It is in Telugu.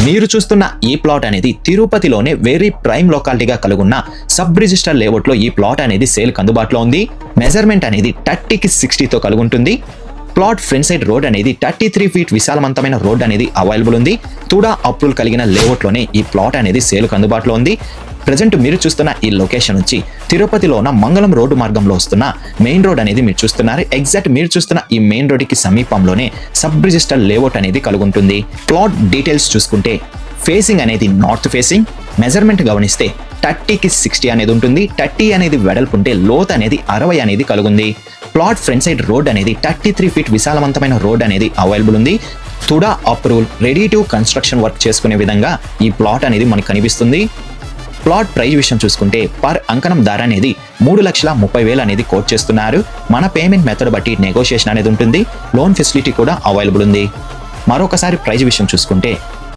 మీరు చూస్తున్న ఈ ప్లాట్ అనేది తిరుపతిలోనే వెరీ ప్రైమ్ లొకాలిటీగా కలుగున్న సబ్ రిజిస్టర్ లేఅవుట్ లో ఈ ప్లాట్ అనేది సేల్ అందుబాటులో ఉంది. మెజర్మెంట్ అనేది 30కి 60తో కలుగుంటుంది. ప్లాట్ ఫ్రంట్ సైడ్ రోడ్ అనేది 33 ఫీట్ విశాలవంతమైన రోడ్ అనేది అవైలబుల్ ఉంది. తుడా అప్రూవల్ కలిగిన లేఅవుట్ లోనే ఈ ప్లాట్ అనేది సేల్ అందుబాటులో ఉంది. ప్రజెంట్ మీరు చూస్తున్న ఈ లొకేషన్ నుంచి తిరుపతిలో ఉన్న మంగళం రోడ్డు మార్గంలో వస్తున్న మెయిన్ రోడ్ అనేది మీరు చూస్తున్నారు. ఎగ్జాక్ట్ మీరు చూస్తున్న ఈ మెయిన్ రోడ్ కి సమీపంలోనే సబ్ రిజిస్టర్ లేఅవుట్ అనేది కలుగుంటుంది. ప్లాట్ డీటెయిల్స్ చూసుకుంటే ఫేసింగ్ అనేది నార్త్ ఫేసింగ్. మెజర్మెంట్ గమనిస్తే 30కి 60 అనేది ఉంటుంది. 30 అనేది వెడల్పు ఉంటే లోత్ అనేది 60 అనేది కలుగుంది. ప్లాట్ ఫ్రంట్ సైడ్ రోడ్ అనేది 33 ఫీట్ విశాలవంతమైన రోడ్ అనేది అవైలబుల్ ఉంది. TUDA approval ready to construction work చేసుకునే విధంగా ఈ ప్లాట్ అనేది మనకు కనిపిస్తుంది. ప్లాట్ ప్రైస్ విషయం చూసుకుంటే పర్ అంకణం ధర అనేది 3,30,000 అనేది కోట్ చేస్తున్నారు. మన పేమెంట్ మెథడ్ బట్టి నెగోషియేషన్ అనేది ఉంటుంది. లోన్ ఫెసిలిటీ కూడా అవైలబుల్ ఉంది. మరొకసారి ప్రైస్ విషయం చూసుకుంటే